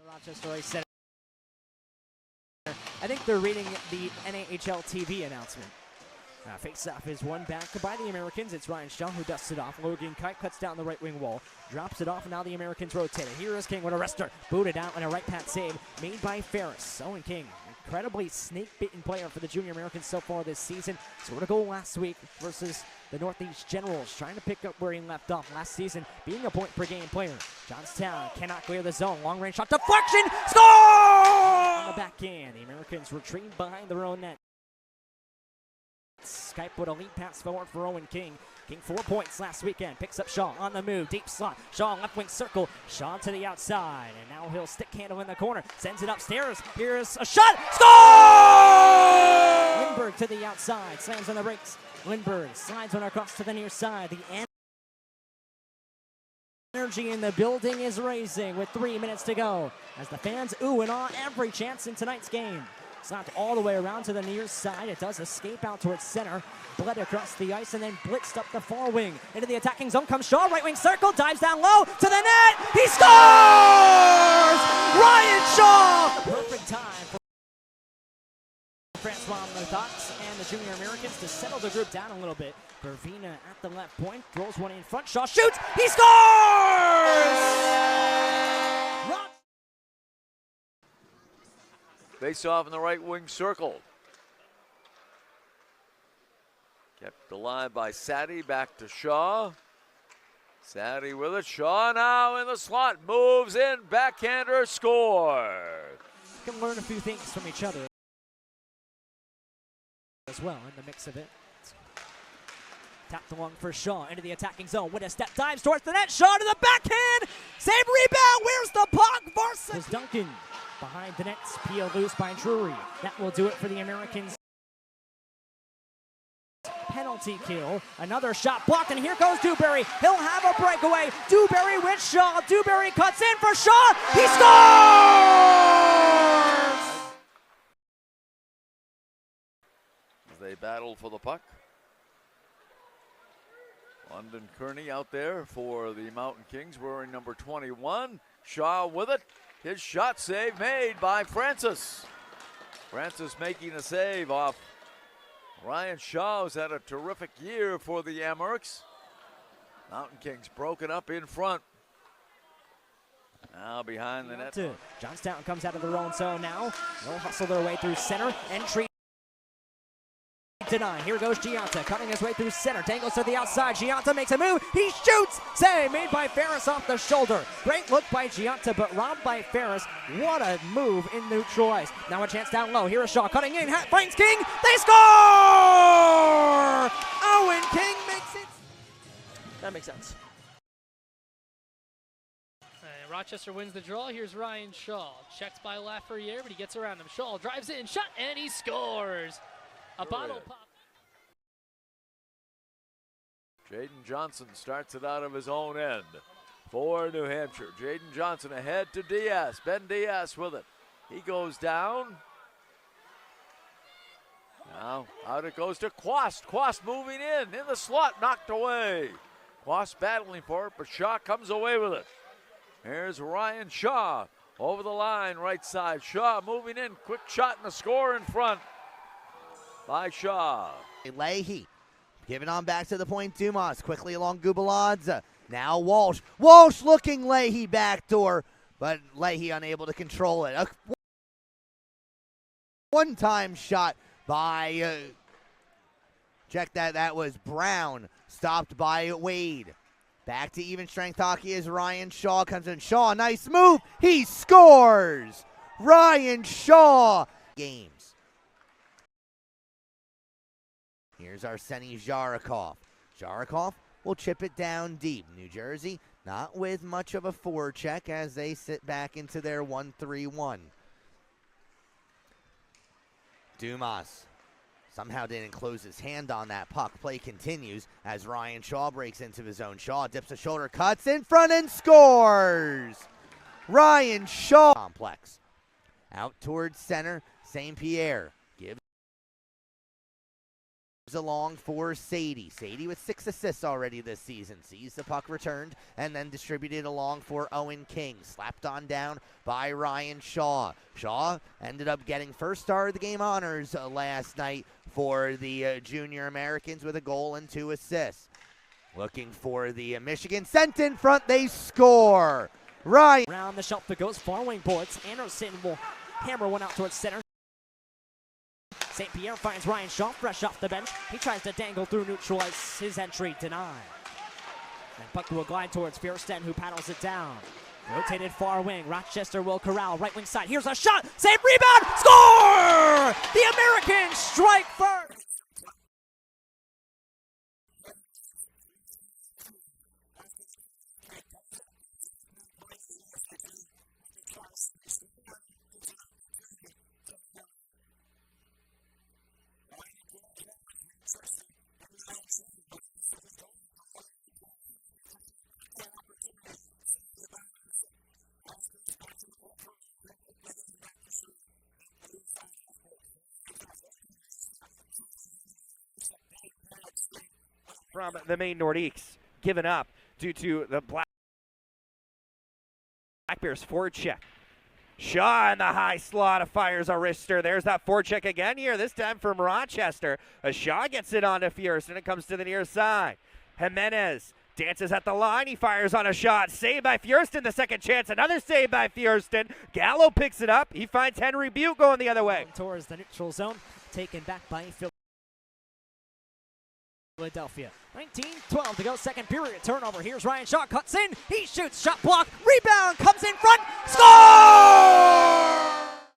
Rochester Center. I think they're reading the NAHL TV announcement. Face-off is won back by the Americans. It's Ryan Shaw who dusts it off. Logan Kite cuts down the right wing wall, drops it off, and now the Americans rotate it. Here is King with a wrister, booted out, and a right pat save made by Ferris. Owen King, incredibly snake-bitten player for the Junior Americans so far this season. Scored a goal last week versus the Northeast Generals, trying to pick up where he left off last season, being a point-per-game player. Johnstown cannot clear the zone. Long-range shot, deflection, score! On the backhand, the Americans retreat behind their own net. Skype with a lead pass forward for Owen King. King 4 points last weekend. Picks up Shaw on the move. Deep slot. Shaw left wing circle. Shaw to the outside. And now he'll stick handle in the corner. Sends it upstairs. Here's a shot. Score! Lindbergh to the outside. Slams on the brakes. Lindbergh slides one across to the near side. The energy in the building is raising with 3 minutes to go as the fans ooh and ah every chance in tonight's game. Slapped all the way around to the near side. It does escape out towards center. Bled across the ice and then blitzed up the far wing. Into the attacking zone comes Shaw. Right wing circle. Dives down low to the net. He scores! Ryan Shaw! Perfect time for Francois Mothox and the Junior Americans to settle the group down a little bit. Vervina at the left point. Throws one in front. Shaw shoots. He scores! Face off in the right wing circle. Kept alive by Sadie, back to Shaw. Sadie with it, Shaw now in the slot, moves in, backhander, score. You can learn a few things from each other as well in the mix of it. Tapped along for Shaw into the attacking zone with a step, dives towards the net, Shaw to the backhand, save, rebound, where's the puck? Versus Duncan. Behind the nets, Peel loose by Drury. That will do it for the Americans. Penalty kill. Another shot blocked, and here goes Dewberry. He'll have a breakaway. Dewberry with Shaw. Dewberry cuts in for Shaw. He scores! As they battle for the puck. London Kearney out there for the Mountain Kings wearing number 21. Shaw with it. His shot save made by Francis. Francis making a save off Ryan Shaw, who's had a terrific year for the Amherst. Mountain Kings broken up in front. Now behind the net. Johnstown comes out of their own zone now. They'll hustle their way through center. Entry denied. Here goes Gianta, cutting his way through center. Tangles to the outside. Gianta makes a move. He shoots. Save made by Ferris off the shoulder. Great look by Gianta, but robbed by Ferris. What a move in neutral ice. Now a chance down low. Here is Shaw cutting in. Finds King. They score! Owen King makes it. That makes sense. Rochester wins the draw. Here's Ryan Shaw. Checked by Lafreniere, but he gets around him. Shaw drives in, shot, and he scores. A bottle pop. Jaden Johnson starts it out of his own end for New Hampshire. Jaden Johnson ahead to Diaz. Ben Diaz with it. He goes down. Now out it goes to Quast. Quast moving in the slot, knocked away. Quast battling for it, but Shaw comes away with it. Here's Ryan Shaw over the line, right side. Shaw moving in, quick shot and a score in front by Shaw. Leahy giving on back to the point. Dumas quickly along Gubaladze. Now Walsh. Walsh looking Leahy backdoor, but Leahy unable to control it. A one-time shot by, check that, that was Brown. Stopped by Wade. Back to even strength hockey as Ryan Shaw comes in. Shaw, nice move. He scores. Ryan Shaw. Games. Here's Arseny Zharikov. Zharikov will chip it down deep. New Jersey not with much of a forecheck as they sit back into their 1-3-1. Dumas somehow didn't close his hand on that puck. Play continues as Ryan Shaw breaks into his own. Shaw dips a shoulder, cuts in front and scores! Ryan Shaw. Complex. Out towards center, St. Pierre. along for Sadie. Sadie with 6 assists already this season. Sees the puck returned and then distributed along for Owen King. Slapped on down by Ryan Shaw. Shaw ended up getting first star of the game honors last night for the Junior Americans with a goal and 2 assists. Looking for the Michigan. Sent in front. They score. Ryan. Around the shelf it goes. Far wing boards. Anderson will hammer one out towards center. St. Pierre finds Ryan Shaw fresh off the bench. He tries to dangle through, neutralize his entry, denied. And puck will glide towards Fierstein, who paddles it down. Rotated far wing. Rochester will corral. Right wing side. Here's a shot. Save, rebound. Score! The Americans strike first. From the main Nordiques, given up due to the Black Bears forecheck. Shaw in the high slot fires a wrister. There's that forecheck again here, this time from Rochester. Shaw gets it onto Fierce, and it comes to the near side. Jimenez dances at the line. He fires on a shot. Saved by Fierstein. The second chance. Another save by Fierstein. Gallo picks it up. He finds Henry Butte going the other way. Towards the neutral zone. Taken back by Philadelphia. 19-12 to go, second period. Turnover. Here's Ryan Shaw. Cuts in. He shoots. Shot block. Rebound. Comes in front. Score!